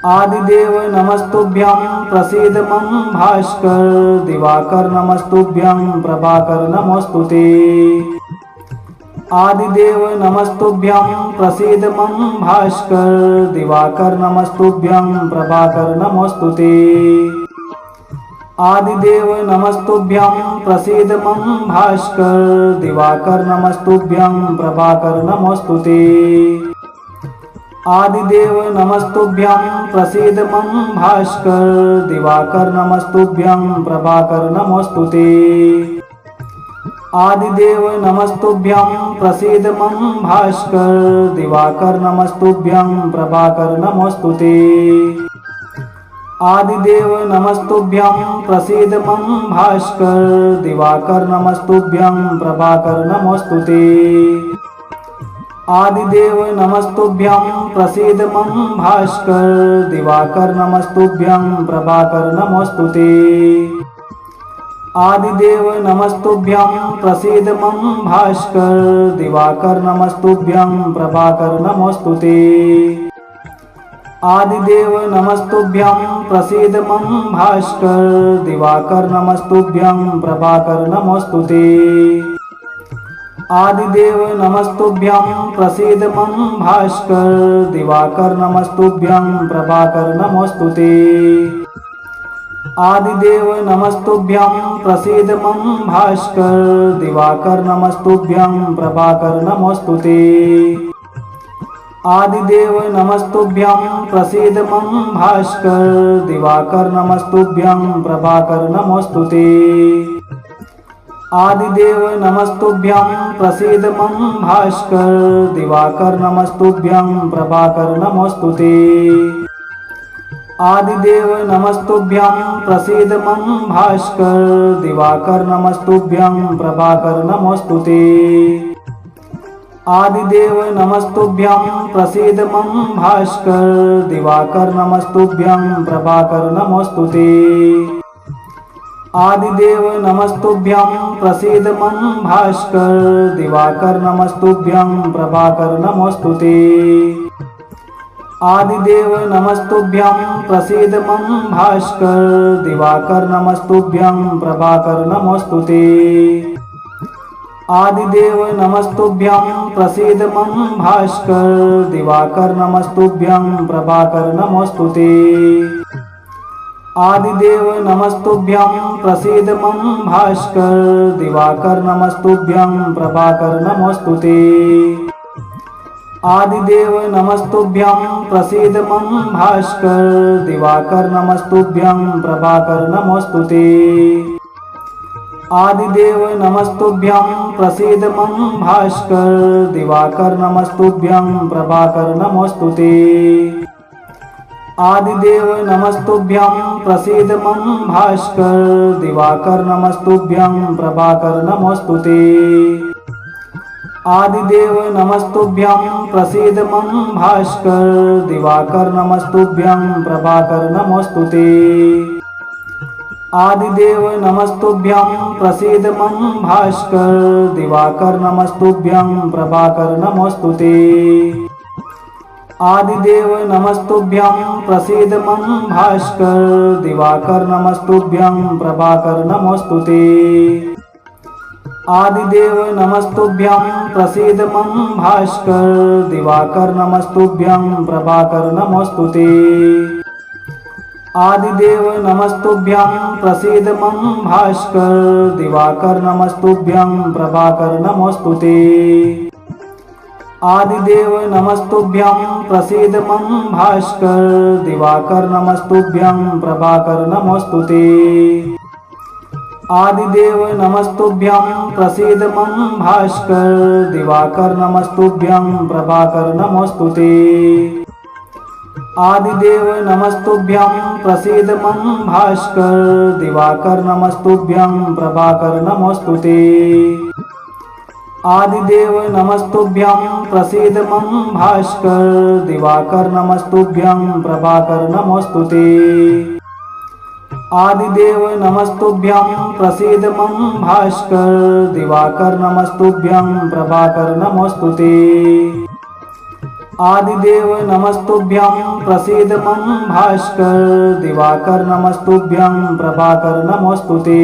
आदिदेव नमस्तुभ्यं प्रसीद मम भास्कर। दिवाकर नमस्तुभ्यं प्रभाकर नमोस्तुते। आदिदेव नमस्तुभ्यं प्रसीद मम भास्कर। दिवाकर नमस्तुभ्यं प्रभाकर नमोस्तुते। आदिदेव नमस्तुभ्यं प्रसीद मम भास्कर। दिवाकर नमस्तुभ्यं प्रभाकर नमोस्तुते। आदिदेव नमस्तुभ्यं प्रसीद मम भास्कर। दिवाकर नमस्तुभ्यं प्रभाकर नमोस्तुते। आदिदेव नमस्तुभ्यं प्रसीद मम भास्कर। दिवाकर नमस्तुभ्यं प्रभाकर नमोस्तुते। आदिदेव नमस्तुभ्यं प्रसीद मम भास्कर। दिवाकर नमस्तुभ्यं प्रभाकर नमोस्तुते। आदिदेव नमस्तुभ्यं प्रसीद मम भास्कर। दिवाकर नमस्तुभ्यं प्रभाकर नमोस्तुते। आदिदेव नमस्तुभ्यं प्रसीद मम भास्कर। दिवाकर नमस्तुभ्यं प्रभाकर नमोस्तुते। आदिदेव नमस्तुभ्यं प्रसीद मम भास्कर। दिवाकर नमस्तुभ्यं प्रभाकर नमोस्तुते। आदिदेव नमस्तुभ्यं प्रसीद मम भास्कर। दिवाकर नमस्तुभ्यं प्रभाकर नमोस्तुते। आदिदेव नमस्तुभ्यं प्रसीद मम भास्कर। दिवाकर नमस्तुभ्यं प्रभाकर नमोस्तुते। आदिदेव नमस्तुभ्यं प्रसीद मम भास्कर। दिवाकर नमस्तुभ्यं प्रभाकर नमोस्तुते। आदिदेव नमस्तुभ्यं प्रसीद मम भास्कर। दिवाकर नमस्तुभ्यं प्रभाकर नमोस्तुते। आदिदेव नमस्तुभ्यं प्रसीद मम भास्कर। दिवाकर नमस्तुभ्यं प्रभाकर नमोस्तुते। आदिदेव नमस्तुभ्यं प्रसीद मम भास्कर। दिवाकर नमस्तुभ्यं प्रभाकर नमोस्तुते। आदिदेव नमस्तुभ्यं प्रसीद मम भास्कर। दिवाकर नमस्तुभ्यं प्रभाकर नमोस्तुते। आदिदेव नमस्तुभ्यं प्रसीद मम भास्कर। दिवाकर नमस्तुभ्यं प्रभाकर नमोस्तुते। आदिदेव नमस्तुभ्यं प्रसीद मम भास्कर। दिवाकर नमस्तुभ्यं प्रभाकर नमोस्तुते। आदिदेव नमस्तुभ्यं प्रसीद मम भास्कर। दिवाकर नमस्तुभ्यं प्रभाकर नमोस्तुते। आदिदेव नमस्तुभ्यं प्रसीद मम भास्कर। दिवाकर नमस्तुभ्यं प्रभाकर नमोस्तुते। आदिदेव नमस्तुभ्यं प्रसीद मम भास्कर। दिवाकर नमस्तुभ्यं प्रभाकर नमोस्तुते। आदिदेव नमस्तुभ्यं प्रसीद मम भास्कर। दिवाकर नमस्तुभ्यं प्रभाकर नमोस्तुते। आदिदेव नमस्तुभ्यं प्रसीद मम भास्कर। दिवाकर नमस्तुभ्यं प्रभाकर नमोस्तुते। आदिदेव नमस्तुभ्यं प्रसीद मम भास्कर। दिवाकर नमस्तुभ्यं प्रभाकर नमोस्तुते। आदिदेव नमस्तुभ्यं प्रसीद मम भास्कर। दिवाकर नमस्तुभ्यं प्रभाकर नमोस्तुते। आदिदेव नमस्तुभ्यं प्रसीद मम भास्कर। दिवाकर नमस्तुभ्यं प्रभाकर नमोस्तुते। आदिदेव नमस्तुभ्यं प्रसीद मम भास्कर। दिवाकर नमस्तुभ्यं प्रभाकर नमोस्तुते। आदिदेव नमस्तुभ्यं प्रसीद मम भास्कर। दिवाकर नमस्तुभ्यं प्रभाकर नमोस्तुते। आदिदेव नमस्तुभ्यं प्रसीद मम भास्कर। दिवाकर नमस्तुभ्यं प्रभाकर नमोस्तुते। आदिदेव नमस्तुभ्यं प्रसीद मम भास्कर। दिवाकर नमस्तुभ्यं प्रभाकर नमोस्तुते। आदिदेव नमस्तुभ्यं प्रसीद मम भास्कर। दिवाकर नमस्तुभ्यं प्रभाकर नमोस्तुते। आदिदेव नमस्तुभ्यं प्रसीद मम भास्कर। दिवाकर नमस्तुभ्यं प्रभाकर नमोस्तुते। आदिदेव नमस्तुभ्यं प्रसीद मम भास्कर दिवाकर नमस्तुभ्यं प्रभाकर नमोस्तुते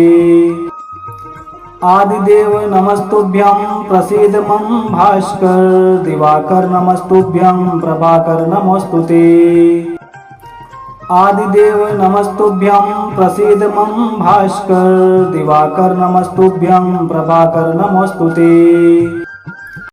आदिदेव नमस्तुभ्यं प्रसीद मम भास्कर दिवाकर नमस्तुभ्यं प्रभाकर नमोस्तुते आदिदेव नमस्तुभ्यं प्रसीद मम भास्कर दिवाकर नमस्तुभ्यं प्रभाकर नमोस्तुते।